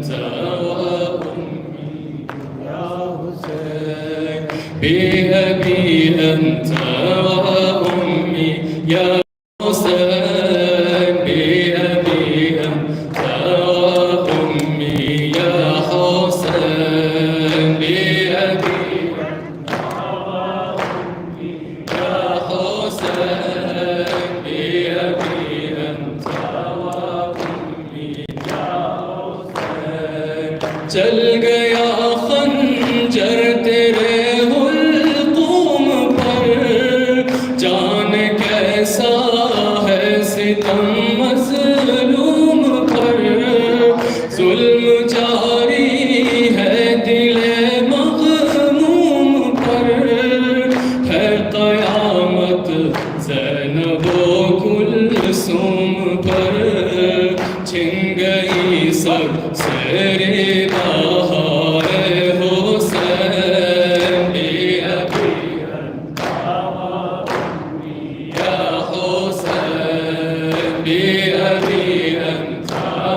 أنت وأمي يا حسين، بأبي أنت وأمي يا حسين، بأبي أنت وأمي يا حسين، بأبي أنت وأمي يا حسين، بأبي أنت وأمي يا حسين. चल गया खंजर तेरे हुल्कुम पर, जान कैसा है सितम मज़लूम पर, जुल्म जारी है दिले मग़मूम पर, है क़यामत ज़ैनबो कुलसूम पर, छिन गई सब से रिदा है हुसैन, बअबी अन्त वअम्मी या हुसैन, बअबी अन्त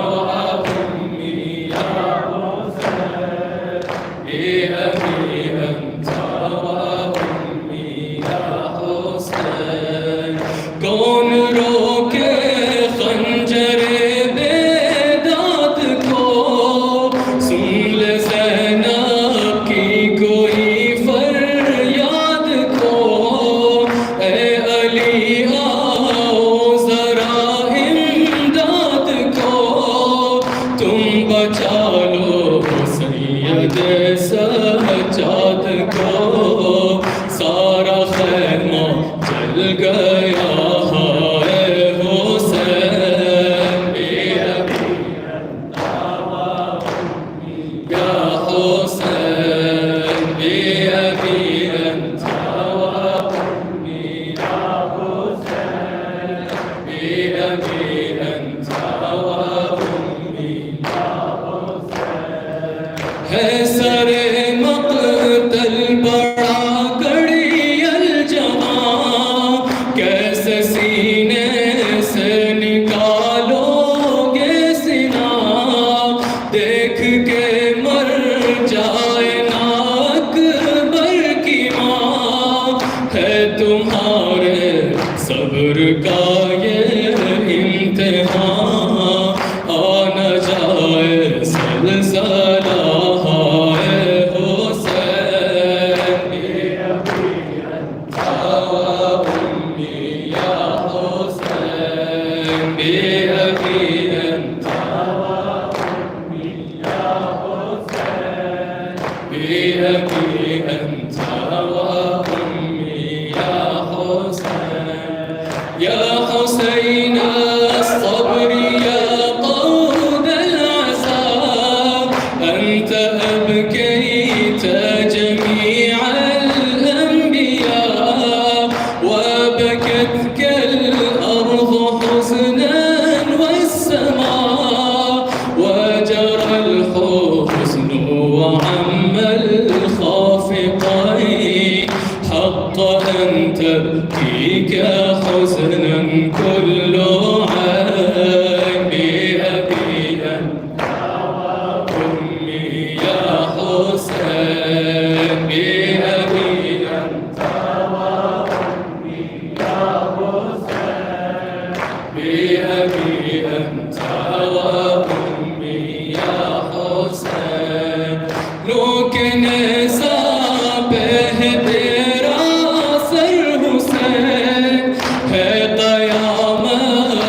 वअम्मी या हुसैन, बअबी अन्त वअम्मी या हुसैन। कौन रोके खंजरे बेदाद को, सुन ले ज़ैनब की कोई फरियाद को, ऐ अली आओ ज़रा इमदाद को, तुम बचा लो सैयद सज्जाद को, सारा खैमा जल गया है हुसैन, बअबी अन्त वअम्मी या हुसैन, बअबी अन्त वअम्मी या हुसैन, बअबी अन्त वअम्मी या हुसैन। है सरे मक़तल बड़ा कड़ियल जवां, कैसे सीने से निकालोगे सिना, देख के मर जाए ना अकबर की माँ, है तुम्हारे सब्र का ये इम्तिहान, आ न जाए सलसला है हुसैन, बअबी अन्त वअम्मी या हुसैन, बअबी अन्त वअम्मी या हुसैन, बअबी अन्त वअम्मी या हुसैन। या हुसैन الصبر يا قود العذاب، أنت أبكيت جميع الأنبياء، وبكتك الأرض حزنا والسماء، وجرى الحزن وعم الخافقين، حق أن تبكيك حزنا كل عين، بأبي أنت وأمي يا حسين، بأبي أنت وأمي يا حسين، بأبي أنت وأمي يا حسين। نوک نیزہ پہ ہے تیرا سر حسین، ہے قیامت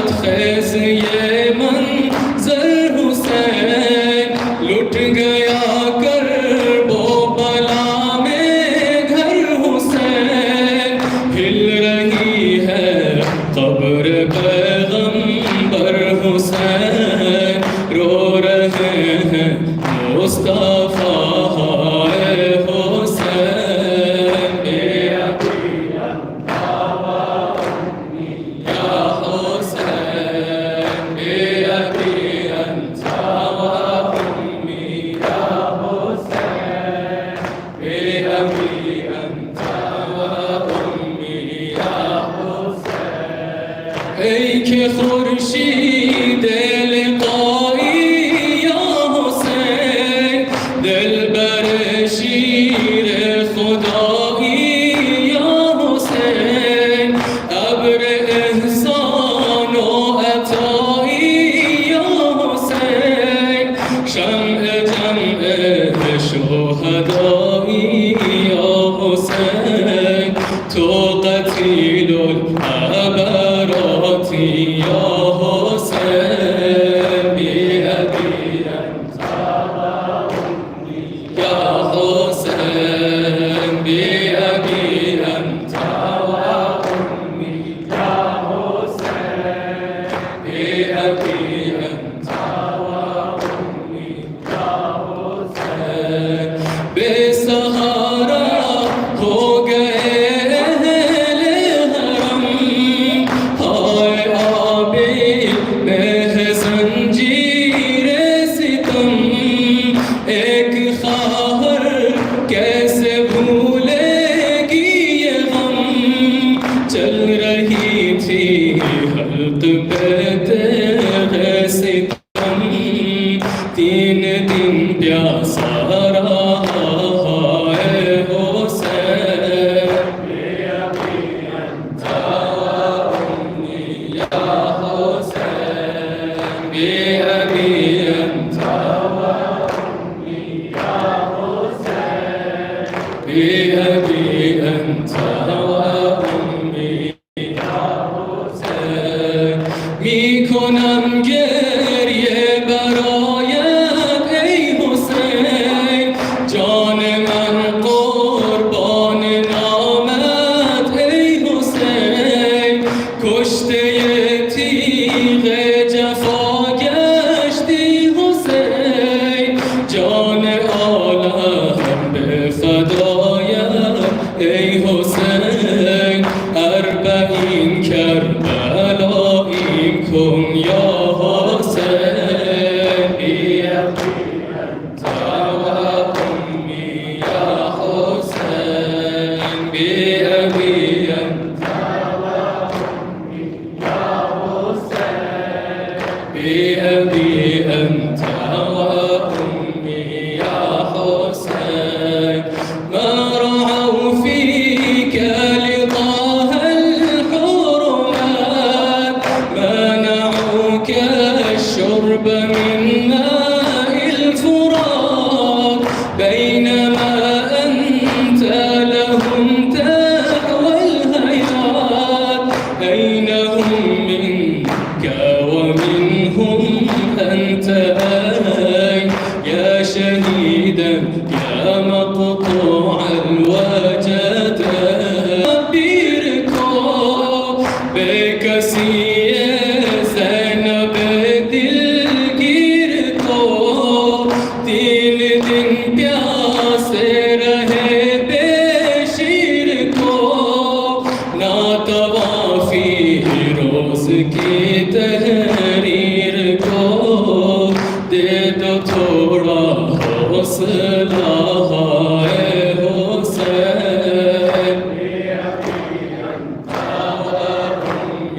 شهدایی یا حسین تو قتیل العبراتی یا حسین بأبي أنت وأمي يا حسين بأبي أنت وأمي يا حسين بأبي أنت وأمي يا حسين बेसहारा हो गए अहले हरम हाय आबे में ज़ंजीरे सितम एक ख़ाहर कैसे भूलेगी ये गम चल रही थी हल्क पे तेरे सितम 3 दिन प्यासा रहा है हुसैन बअबी अंत वअम्मी या हुसैन बअबी अंत वअम्मी या हुसैन बअबी अंत वअम्मी या हुसैन میکنم گریه برایت ای حسین جان من قربان نامت ای حسین کشته تیغ جفا گشتی حسین جان عالم به فدایت ای حسین 40 کربلاییم کن یا حسین بأبي أنت وأمي يا حسين بأبي أنت وأمي يا حسين بأبي أنت وأمي يا حسين ما رعوا فيك لطه الحرمات منعوك الشرب من ماء الفرات بينما أنت لهم تهوى الهيات أين هم منك ومنهم أنت أين يا شهيدا يا مقطوع الوجدان بيركو بكسي زينب दिलगीर को 3 दिन प्यासे रहे बेशीर को ना तवाफी रोज की तहरीर को दे दो थोड़ा हौसला